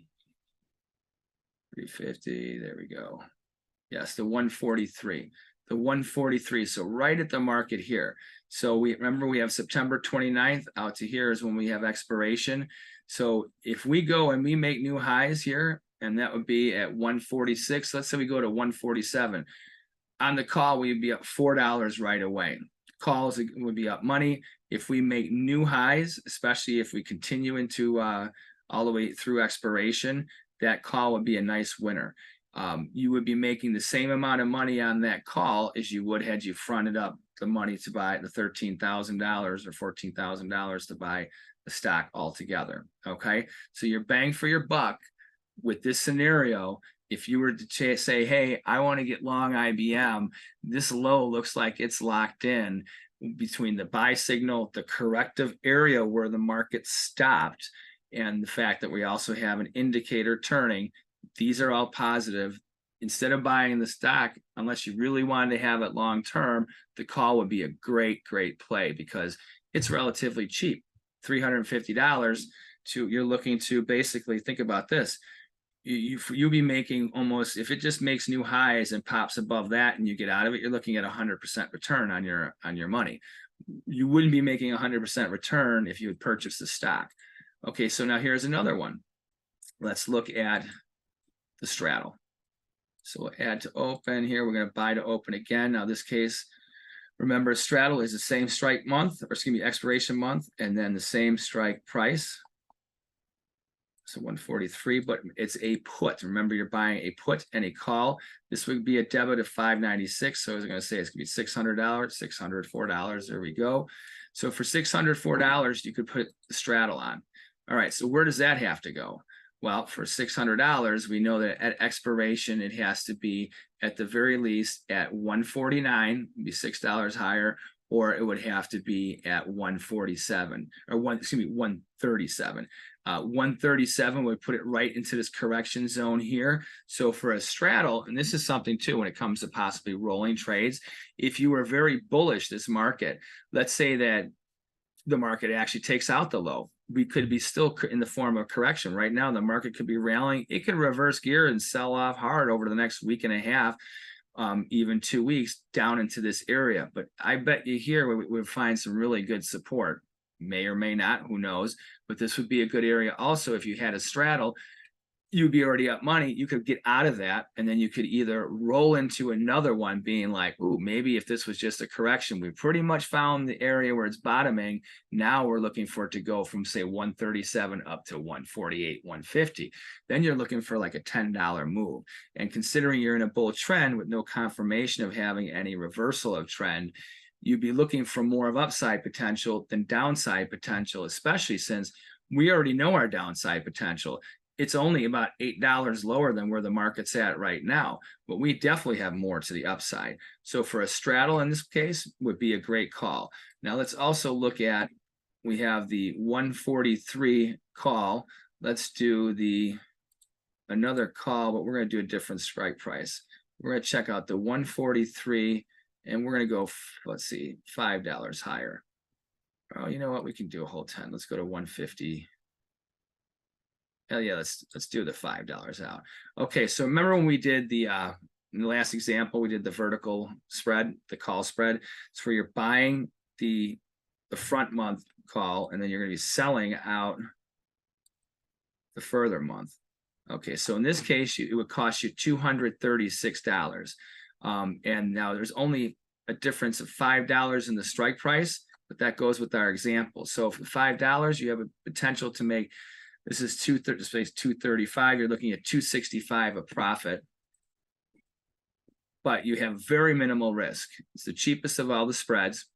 B: 350, there we go. Yes, the 143. The 143, so right at the market here. So we have September 29th out to here is when we have expiration. So if we go and we make new highs here and that would be at 146. Let's say we go to 147. On the call, we'd be up $4 right away. Calls would be up money. If we make new highs, especially if we continue into all the way through expiration, that call would be a nice winner. You would be making the same amount of money on that call as you would had you fronted up the money to buy the $13,000 or $14,000 to buy the stock altogether. Okay, so you're bang for your buck with this scenario. If you were to say, hey, I want to get long IBM, this low looks like it's locked in between the buy signal, the corrective area where the market stopped, and the fact that we also have an indicator turning. These are all positive. Instead of buying the stock, unless you really wanted to have it long term, the call would be a great play because it's relatively cheap. $350 you're looking to basically think about this. You'll be making almost, if it just makes new highs and pops above that and you get out of it, you're looking at 100% return on your money. You wouldn't be making 100% return if you had purchased the stock. Okay, so now here's another one. Let's look at the straddle. So we'll add to open here. We're going to buy to open again. Now this case, remember, straddle is the same strike month, or excuse me, expiration month, and then the same strike price. So 143, but it's a put. Remember, you're buying a put and a call. This would be a debit of $596. So I was going to say it's going to be $600, $604. There we go. So for $604, you could put the straddle on. All right, so where does that have to go? Well, for $600, we know that at expiration, it has to be at the very least at 149, be $6 higher, or it would have to be at 147 or 137. 137 would put it right into this correction zone here. So for a straddle, and this is something too when it comes to possibly rolling trades, if you were very bullish this market, let's say that the market actually takes out the low, we could be still in the form of correction. Right now, the market could be rallying. It could reverse gear and sell off hard over the next week and a half, even 2 weeks down into this area. But I bet you here we would find some really good support. May or may not, who knows? But this would be a good area also if you had a straddle. You'd be already up money. You could get out of that, and then you could either roll into another one being like, ooh, maybe if this was just a correction, we pretty much found the area where it's bottoming. Now we're looking for it to go from, say, 137 up to 148, 150. Then you're looking for like a $10 move. And considering you're in a bull trend with no confirmation of having any reversal of trend, you'd be looking for more of upside potential than downside potential, especially since we already know our downside potential. It's only about $8 lower than where the market's at right now, but we definitely have more to the upside. So for a straddle in this case would be a great call. Now let's also look at, we have the 143 call. Let's do another call, but we're going to do a different strike price. We're going to check out the 143 and we're going to go, let's see, $5 higher. Oh, you know what? We can do a whole 10. Let's go to 150. Hell yeah, let's do the $5 out. Okay, so remember when we did in the last example, we did the vertical spread, the call spread. It's where you're buying the front month call, and then you're going to be selling out the further month. Okay, so in this case, it would cost you $236. And now there's only a difference of $5 in the strike price, but that goes with our example. So for $5, you have a potential to make, this is 235. You're looking at 265 of profit, but you have very minimal risk. It's the cheapest of all the spreads.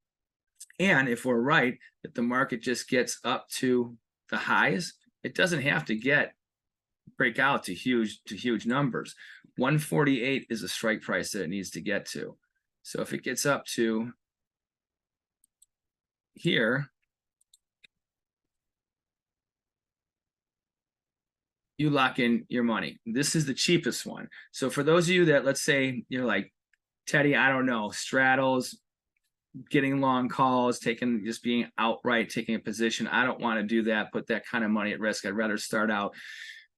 B: And if we're right, if the market just gets up to the highs, it doesn't have to break out to huge numbers. 148 is a strike price that it needs to get to. So if it gets up to here, you lock in your money. This is the cheapest one. So for those of you that, let's say you're like, Teddy, I don't know, straddles, getting long calls, just being outright taking a position. I don't want to do that, put that kind of money at risk. I'd rather start out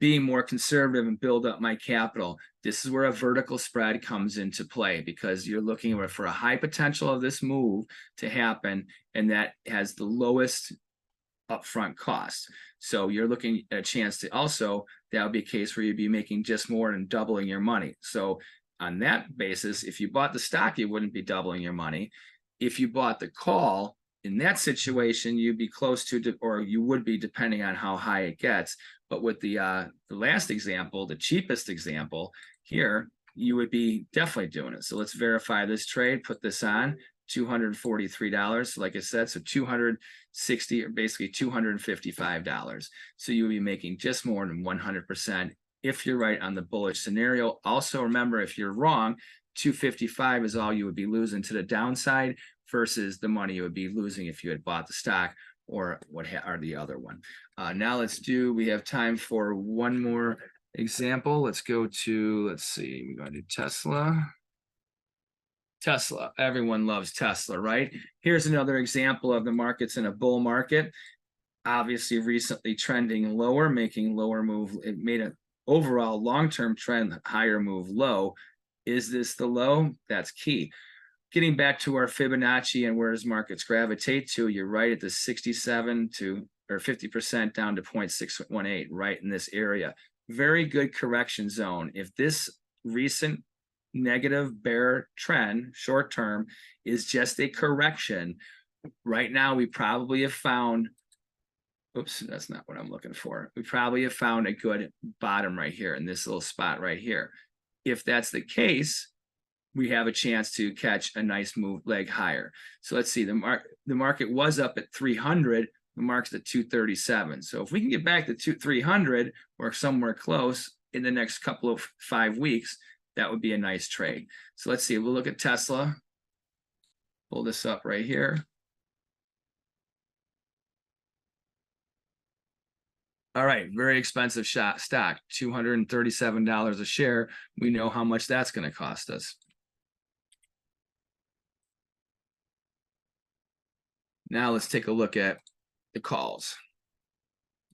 B: being more conservative and build up my capital. This is where a vertical spread comes into play, because you're looking for a high potential of this move to happen, and that has the lowest upfront cost. So you're looking at a chance to also that would be a case where you'd be making just more than doubling your money. So on that basis, if you bought the stock, you wouldn't be doubling your money. If you bought the call, in that situation, you'd be close to, or you would be, depending on how high it gets. But with the last example, the cheapest example here, you would be definitely doing it. So let's verify this trade, put this on, $243. So like I said, so 260, or basically $255. So you would be making just more than 100% if you're right on the bullish scenario. Also remember, if you're wrong, 255 is all you would be losing to the downside versus the money you would be losing if you had bought the stock or the other one. Now we have time for one more example. Let's go to, let's see, we're going to Tesla. Tesla, everyone loves Tesla, right? Here's another example of the market's in a bull market. Obviously recently trending lower, making lower move. It made an overall long-term trend higher move low. Is this the low? That's key. Getting back to our Fibonacci and where does markets gravitate to, you're right at the 67 to, or 50% down to 0.618, right in this area. Very good correction zone. If this recent negative bear trend, short term, is just a correction, right now we probably have found, oops, that's not what I'm looking for. We probably have found a good bottom right here in this little spot right here. If that's the case, we have a chance to catch a nice move leg higher. So let's see, the market was up at 300, the market's at 237. So if we can get back to 300 or somewhere close in the next couple of 5 weeks, that would be a nice trade. So let's see, we'll look at Tesla. Pull this up right here. All right, very expensive stock, $237 a share. We know how much that's going to cost us. Now let's take a look at the calls.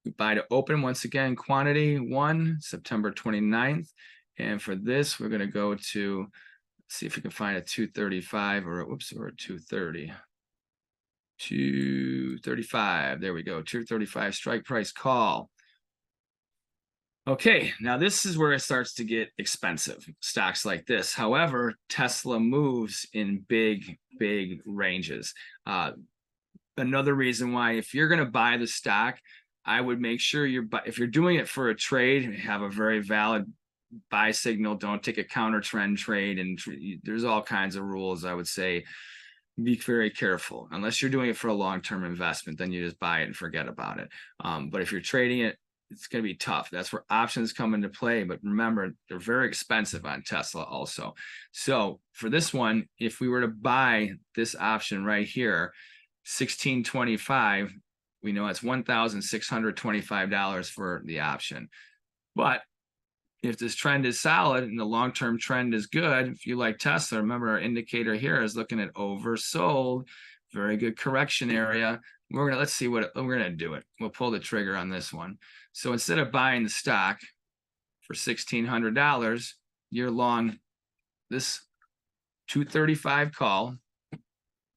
B: We buy to open, once again, quantity 1, September 29th. And for this, we're going to go to, let's see if we can find a 235 or a 230. 235, there we go, 235 strike price call. Okay, now this is where it starts to get expensive, stocks like this. However, Tesla moves in big ranges. Another reason why, if you're going to buy the stock, I would make sure if you're doing it for a trade, have a very valid buy signal. Don't take a counter trend trade, and there's all kinds of rules. I would say be very careful. Unless you're doing it for a long-term investment, then you just buy it and forget about it. But if you're trading it, it's going to be tough. That's where options come into play. But remember, they're very expensive on Tesla also. So for this one, if we were to buy this option right here, 1625, we know it's $1,625 for the option. But if this trend is solid and the long-term trend is good, if you like Tesla, remember our indicator here is looking at oversold, very good correction area. Let's see what we're gonna do it. We'll pull the trigger on this one. So instead of buying the stock for $1,600, you're long this 235 call.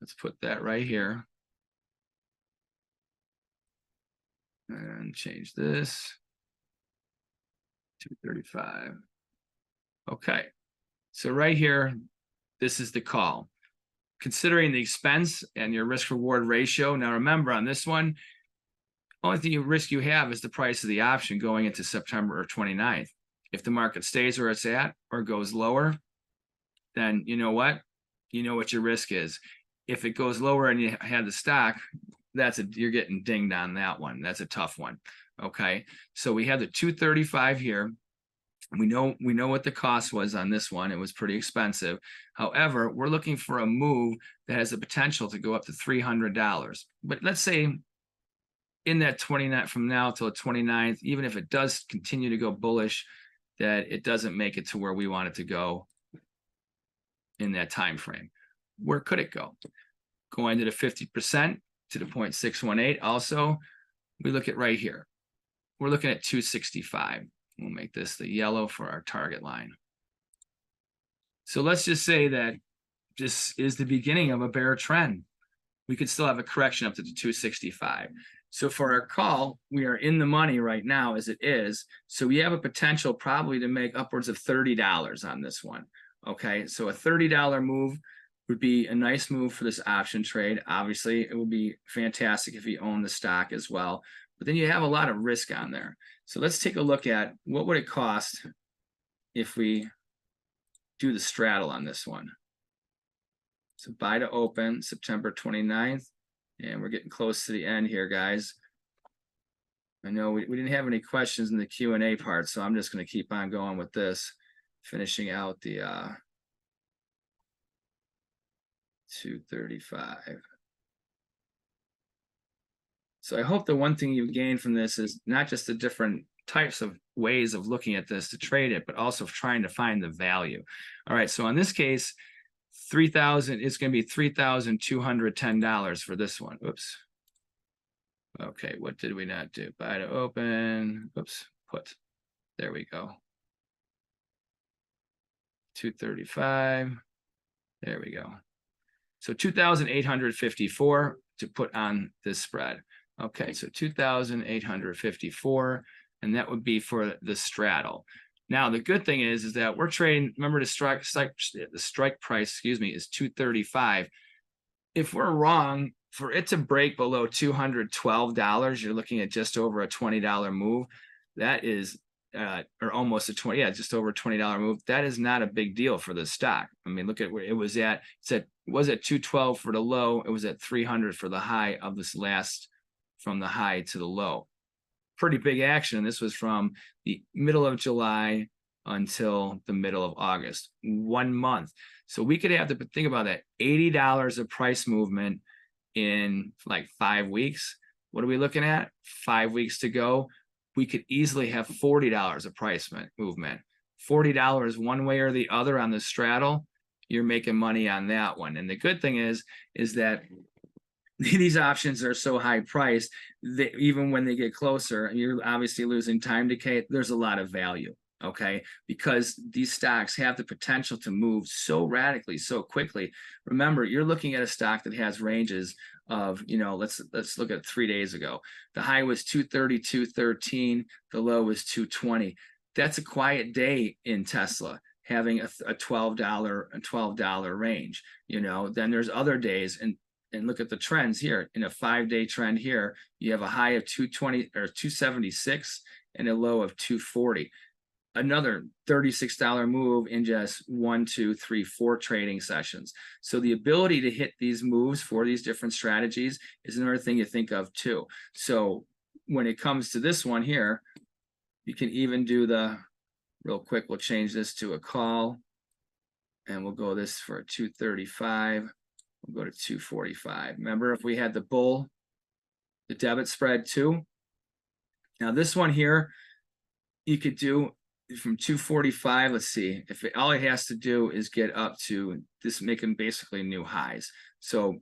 B: Let's put that right here. And change this. 235. Okay. So right here, this is the call. Considering the expense and your risk reward ratio. Now remember, on this one, only thing risk you have is the price of the option going into September 29th. If the market stays where it's at or goes lower, then you know what? You know what your risk is. If it goes lower and you had the stock, you're getting dinged on that one. That's a tough one. Okay. So we have the 235 here. We know what the cost was on this one. It was pretty expensive. However, we're looking for a move that has the potential to go up to $300. But let's say in that 29, from now till the 29th, even if it does continue to go bullish, that it doesn't make it to where we want it to go in that time frame. Where could it go? Going to the 50% to the 0.618. Also, we look at right here. We're looking at 265. We'll make this the yellow for our target line. So let's just say that this is the beginning of a bear trend. We could still have a correction up to the 265. So for our call, we are in the money right now as it is. So we have a potential probably to make upwards of $30 on this one. Okay, so a $30 move would be a nice move for this option trade. Obviously, it would be fantastic if you own the stock as well. But then you have a lot of risk on there. So let's take a look at what would it cost if we do the straddle on this one. So buy to open September 29th. And we're getting close to the end here, guys. I know we didn't have any questions in the Q&A part, so I'm just going to keep on going with this, finishing out the 235. So I hope the one thing you gain from this is not just the different types of ways of looking at this to trade it, but also trying to find the value. All right, so in this case, 3,000, it's going to be $3,210 for this one. Oops. Okay, what did we not do? Buy to open. Oops, put. There we go. 235. There we go. So 2,854 to put on this spread. Okay, so 2,854, and that would be for the straddle. Now, the good thing is that we're trading, remember the strike price, excuse me, is 235. If we're wrong, for it to break below $212, you're looking at just over a $20 move. That is, or almost a 20, yeah, just over a $20 move. That is not a big deal for the stock. I mean, look at where it was at. It was at 212 for the low. It was at 300 for the high of this last, from the high to the low. Pretty big action. This was from the middle of July until the middle of August, 1 month. So we could have to think about that, $80 of price movement in like 5 weeks. What are we looking at? 5 weeks to go. We could easily have $40 of price movement. $40 one way or the other on the straddle, you're making money on that one. And the good thing is that these options are so high priced that even when they get closer, you're obviously losing time decay. There's a lot of value, okay? Because these stocks have the potential to move so radically, so quickly. Remember, you're looking at a stock that has ranges of, you know, let's look at 3 days ago. The high was 232.13. The low was 220. That's a quiet day in Tesla, having a $12 range. You know, then there's other days, and look at the trends here. In a 5-day trend here, you have a high of 220 or 276 and a low of 240. Another $36 move in just 1, 2, 3, 4 trading sessions. So the ability to hit these moves for these different strategies is another thing you think of too. So when it comes to this one here, you can even do the, real quick, we'll change this to a call, and we'll go this for a 235. We'll go to 245. Remember, if we had the bull, the debit spread too. Now this one here, you could do from 245. Let's see, if all it has to do is get up to this, making basically new highs. So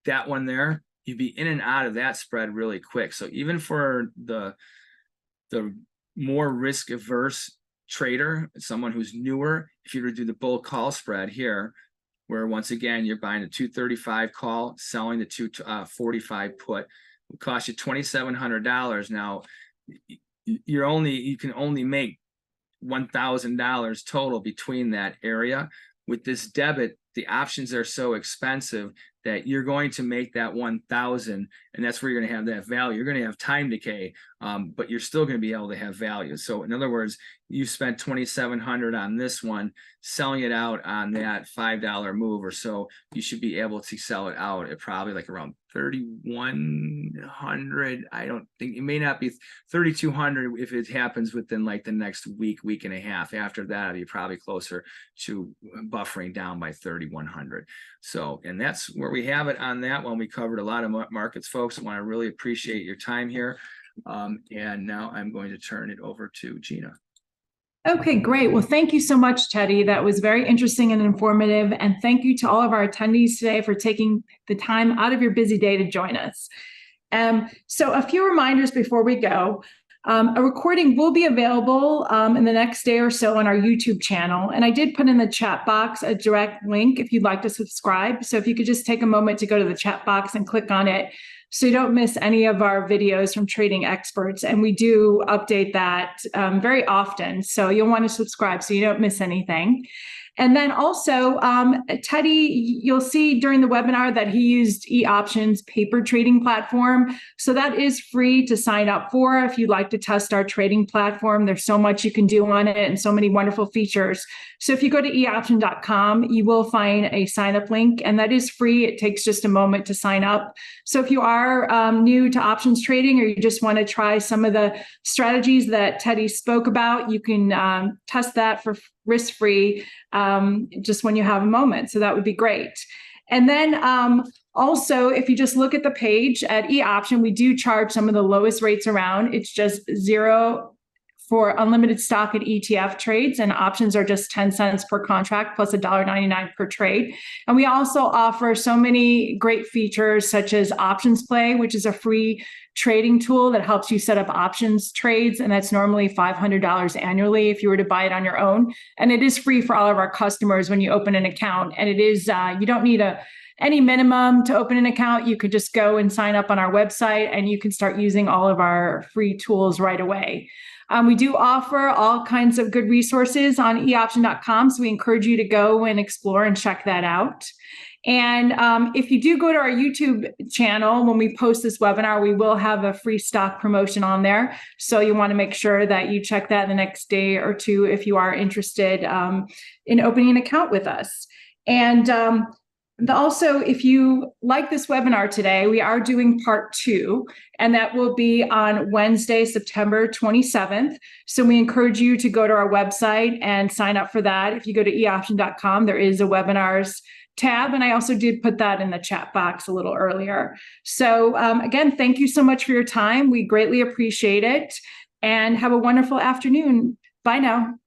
B: that one there, you'd be in and out of that spread really quick. So even for the more risk averse trader, someone who's newer, if you were to do the bull call spread here, where once again you're buying a 235 call, selling the 245 put, will cost you $2,700. Now you can only make $1,000 total between that area. With this debit, the options are so expensive that you're going to make that 1,000, and that's where you're going to have that value. You're going to have time decay, but you're still going to be able to have value. So in other words, you spent $2,700 on this one, selling it out on that $5 move or so, you should be able to sell it out at probably like around 3,100. I don't think, it may not be 3,200 if it happens within like the next week and a half. After that, you're probably closer to buffering down by 3,100. So, and that's where we have it on that one. We covered a lot of markets, folks. I want to really appreciate your time here. And now I'm going to turn it over to Gina.
A: Okay, great. Well, thank you so much, Teddy. That was very interesting and informative. And thank you to all of our attendees today for taking the time out of your busy day to join us. So a few reminders before we go. A recording will be available in the next day or so on our YouTube channel. And I did put in the chat box a direct link if you'd like to subscribe. So if you could just take a moment to go to the chat box and click on it so you don't miss any of our videos from Trading Experts. And we do update that very often. So you'll want to subscribe so you don't miss anything. And then also, Teddy, you'll see during the webinar that he used eOption's paper trading platform. So that is free to sign up for if you'd like to test our trading platform. There's so much you can do on it and so many wonderful features. So if you go to eoption.com, you will find a sign up link, and that is free. It takes just a moment to sign up. So if you are new to options trading, or you just want to try some of the strategies that Teddy spoke about, you can test that for risk-free just when you have a moment. So that would be great. And then also, if you just look at the page at eOption, we do charge some of the lowest rates around. It's just 0 for unlimited stock and ETF trades, and options are just 10 cents per contract plus $1.99 per trade. And we also offer so many great features such as Options Play, which is a free trading tool that helps you set up options trades. And that's normally $500 annually if you were to buy it on your own. And it is free for all of our customers when you open an account. And it is, you don't need any minimum to open an account. You could just go and sign up on our website and you can start using all of our free tools right away. We do offer all kinds of good resources on eoption.com. So we encourage you to go and explore and check that out. And if you do go to our YouTube channel, when we post this webinar, we will have a free stock promotion on there. So you want to make sure that you check that the next day or two if you are interested in opening an account with us. And also, if you like this webinar today, we are doing part 2, and that will be on Wednesday, September 27th. So we encourage you to go to our website and sign up for that. If you go to eoption.com, there is a webinars tab, and I also did put that in the chat box a little earlier. So again, thank you so much for your time. We greatly appreciate it, and have a wonderful afternoon. Bye now.